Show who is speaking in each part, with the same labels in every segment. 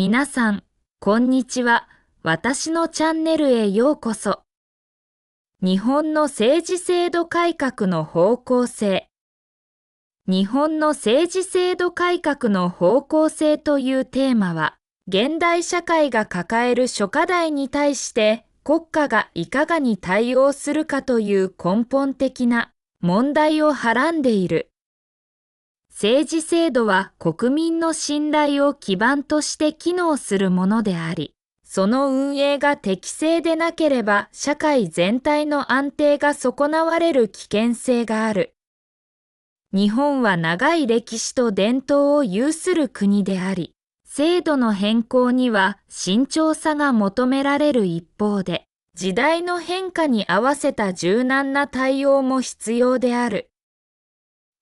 Speaker 1: 皆さん、こんにちは。私のチャンネルへようこそ。日本の政治制度改革の方向性。日本の政治制度改革の方向性というテーマは、現代社会が抱える諸課題に対して国家がいかがに対応するかという根本的な問題をはらんでいる。政治制度は国民の信頼を基盤として機能するものであり、その運営が適正でなければ社会全体の安定が損なわれる危険性がある。日本は長い歴史と伝統を有する国であり、制度の変更には慎重さが求められる一方で、時代の変化に合わせた柔軟な対応も必要である。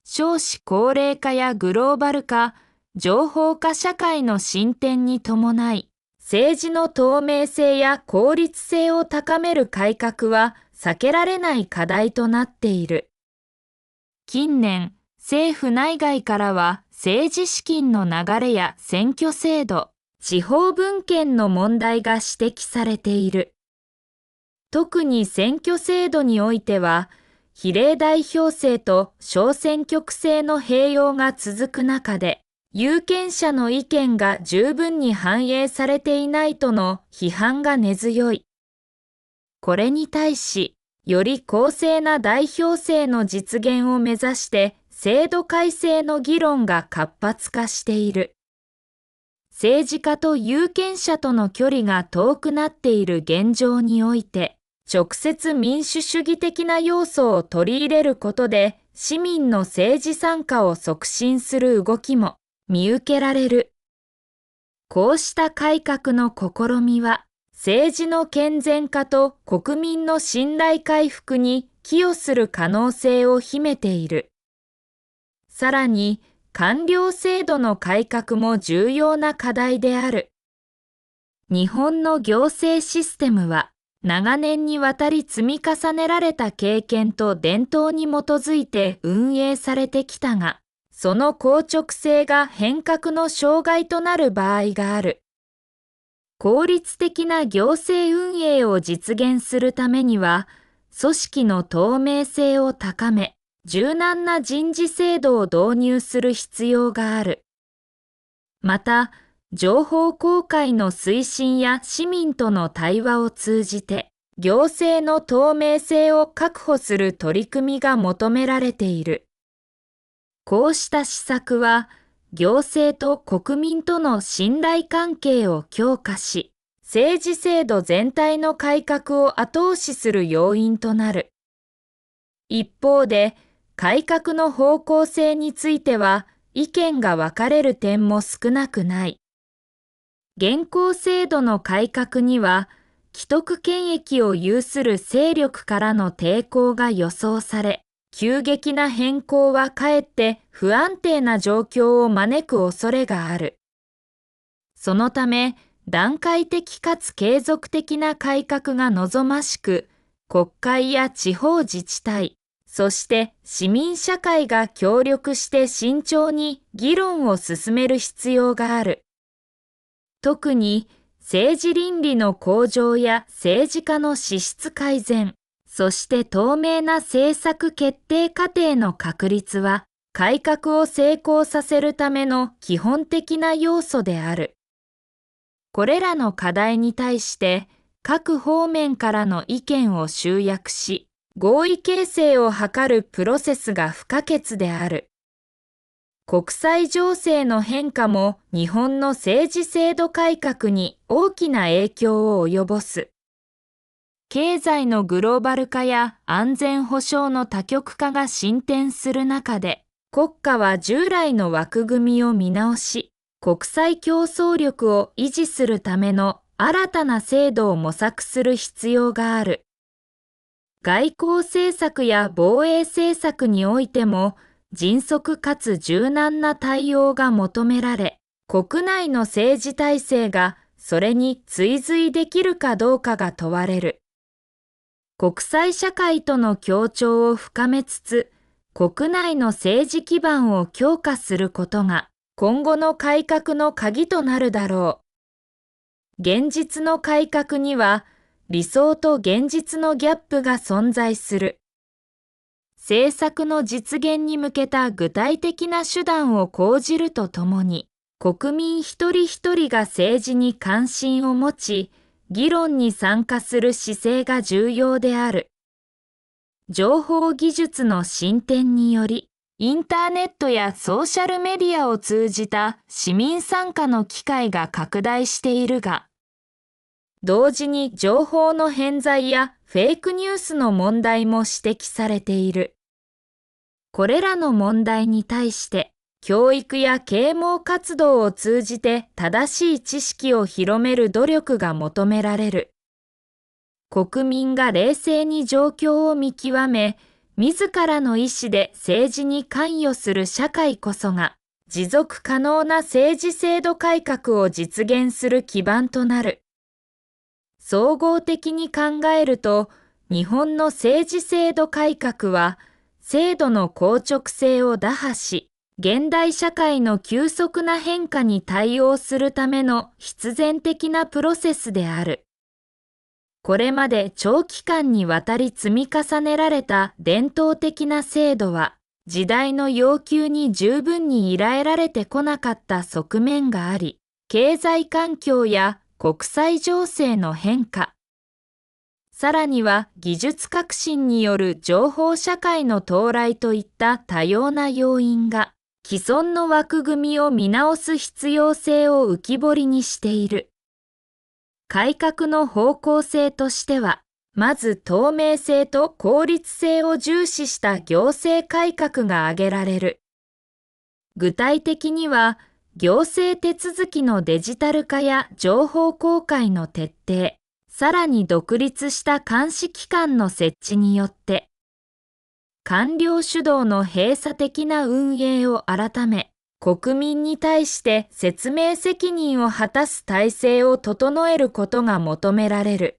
Speaker 1: 少子高齢化やグローバル化、情報化社会の進展に伴い、政治の透明性や効率性を高める改革は避けられない課題となっている。近年、政府内外からは政治資金の流れや選挙制度、地方分権の問題が指摘されている。特に選挙制度においては、比例代表制と小選挙区制の併用が続く中で、有権者の意見が十分に反映されていないとの批判が根強い。これに対し、より公正な代表制の実現を目指して制度改正の議論が活発化している。政治家と有権者との距離が遠くなっている現状において、直接民主主義的な要素を取り入れることで市民の政治参加を促進する動きも見受けられる。こうした改革の試みは政治の健全化と国民の信頼回復に寄与する可能性を秘めている。さらに官僚制度の改革も重要な課題である。日本の行政システムは長年にわたり積み重ねられた経験と伝統に基づいて運営されてきたが、その硬直性が変革の障害となる場合がある。効率的な行政運営を実現するためには、組織の透明性を高め、柔軟な人事制度を導入する必要がある。また、情報公開の推進や市民との対話を通じて、行政の透明性を確保する取り組みが求められている。こうした施策は、行政と国民との信頼関係を強化し、政治制度全体の改革を後押しする要因となる。一方で、改革の方向性については、意見が分かれる点も少なくない。現行制度の改革には、既得権益を有する勢力からの抵抗が予想され、急激な変更はかえって不安定な状況を招く恐れがある。そのため、段階的かつ継続的な改革が望ましく、国会や地方自治体、そして市民社会が協力して慎重に議論を進める必要がある。特に政治倫理の向上や政治家の資質改善、そして透明な政策決定過程の確立は、改革を成功させるための基本的な要素である。これらの課題に対して、各方面からの意見を集約し、合意形成を図るプロセスが不可欠である。国際情勢の変化も日本の政治制度改革に大きな影響を及ぼす。経済のグローバル化や安全保障の多極化が進展する中で、国家は従来の枠組みを見直し、国際競争力を維持するための新たな制度を模索する必要がある。外交政策や防衛政策においても、迅速かつ柔軟な対応が求められ、国内の政治体制がそれに追随できるかどうかが問われる。国際社会との協調を深めつつ、国内の政治基盤を強化することが今後の改革の鍵となるだろう。現実の改革には理想と現実のギャップが存在する。政策の実現に向けた具体的な手段を講じるとともに、国民一人一人が政治に関心を持ち、議論に参加する姿勢が重要である。情報技術の進展により、インターネットやソーシャルメディアを通じた市民参加の機会が拡大しているが、同時に情報の偏在やフェイクニュースの問題も指摘されている。これらの問題に対して、教育や啓蒙活動を通じて正しい知識を広める努力が求められる。国民が冷静に状況を見極め、自らの意思で政治に関与する社会こそが、持続可能な政治制度改革を実現する基盤となる。総合的に考えると、日本の政治制度改革は、制度の硬直性を打破し、現代社会の急速な変化に対応するための必然的なプロセスである。これまで長期間にわたり積み重ねられた伝統的な制度は、時代の要求に十分に依頼られてこなかった側面があり、経済環境や国際情勢の変化、さらには技術革新による情報社会の到来といった多様な要因が、既存の枠組みを見直す必要性を浮き彫りにしている。改革の方向性としては、まず透明性と効率性を重視した行政改革が挙げられる。具体的には、行政手続きのデジタル化や情報公開の徹底、さらに独立した監視機関の設置によって、官僚主導の閉鎖的な運営を改め、国民に対して説明責任を果たす体制を整えることが求められる。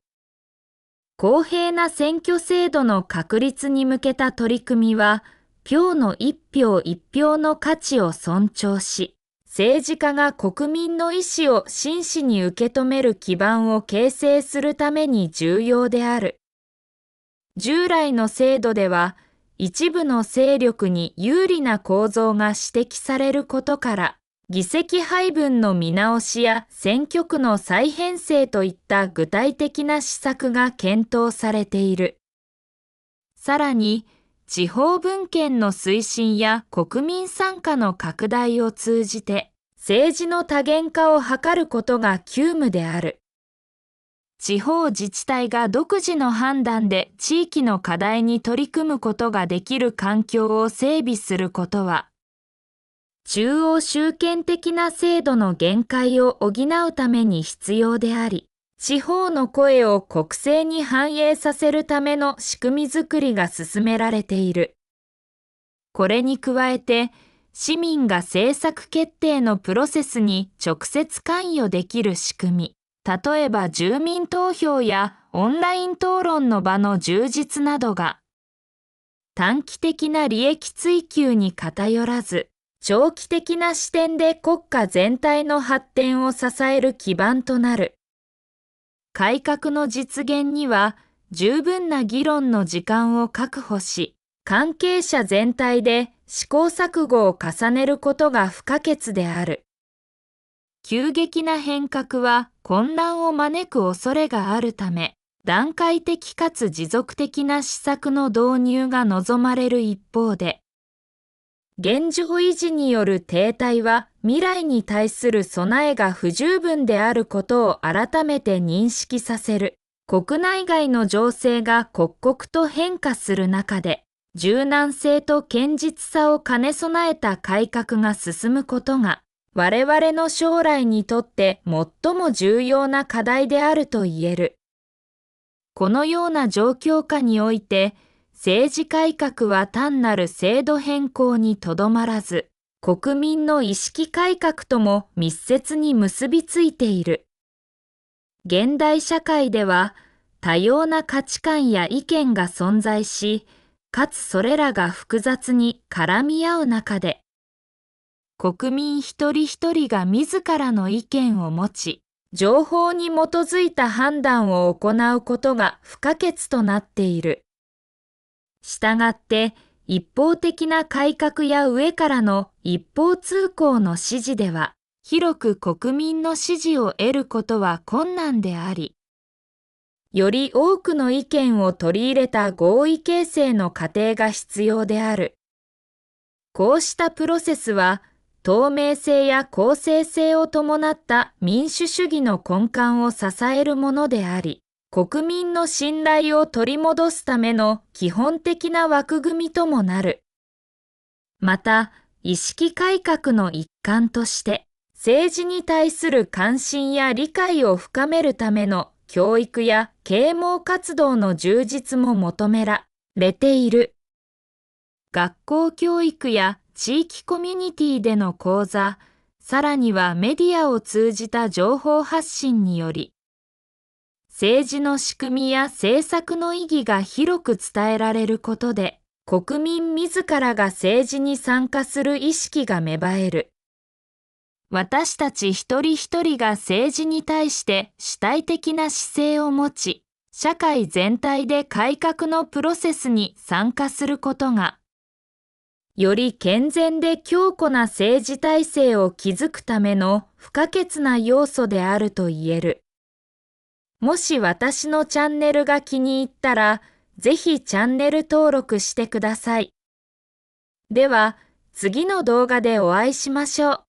Speaker 1: 公平な選挙制度の確立に向けた取り組みは、票の一票一票の価値を尊重し、政治家が国民の意思を真摯に受け止める基盤を形成するために重要である。従来の制度では、一部の勢力に有利な構造が指摘されることから、議席配分の見直しや選挙区の再編成といった具体的な施策が検討されている。さらに、地方分権の推進や国民参加の拡大を通じて、政治の多元化を図ることが急務である。地方自治体が独自の判断で地域の課題に取り組むことができる環境を整備することは、中央集権的な制度の限界を補うために必要であり、地方の声を国政に反映させるための仕組みづくりが進められている。これに加えて、市民が政策決定のプロセスに直接関与できる仕組み、例えば住民投票やオンライン討論の場の充実などが、短期的な利益追求に偏らず、長期的な視点で国家全体の発展を支える基盤となる。改革の実現には十分な議論の時間を確保し、関係者全体で試行錯誤を重ねることが不可欠である。急激な変革は混乱を招く恐れがあるため、段階的かつ持続的な施策の導入が望まれる一方で、現状維持による停滞は未来に対する備えが不十分であることを改めて認識させる。国内外の情勢が刻々と変化する中で、柔軟性と堅実さを兼ね備えた改革が進むことが、我々の将来にとって最も重要な課題であると言える。このような状況下において、政治改革は単なる制度変更にとどまらず、国民の意識改革とも密接に結びついている。現代社会では、多様な価値観や意見が存在し、かつそれらが複雑に絡み合う中で、国民一人一人が自らの意見を持ち、情報に基づいた判断を行うことが不可欠となっている。したがって、一方的な改革や上からの一方通行の指示では、広く国民の支持を得ることは困難であり、より多くの意見を取り入れた合意形成の過程が必要である。こうしたプロセスは、透明性や公正性を伴った民主主義の根幹を支えるものであり、国民の信頼を取り戻すための基本的な枠組みともなる。また、意識改革の一環として、政治に対する関心や理解を深めるための教育や啓蒙活動の充実も求められている。学校教育や地域コミュニティでの講座、さらにはメディアを通じた情報発信により、政治の仕組みや政策の意義が広く伝えられることで、国民自らが政治に参加する意識が芽生える。私たち一人一人が政治に対して主体的な姿勢を持ち、社会全体で改革のプロセスに参加することが、より健全で強固な政治体制を築くための不可欠な要素であると言える。もし私のチャンネルが気に入ったら、ぜひチャンネル登録してください。では、次の動画でお会いしましょう。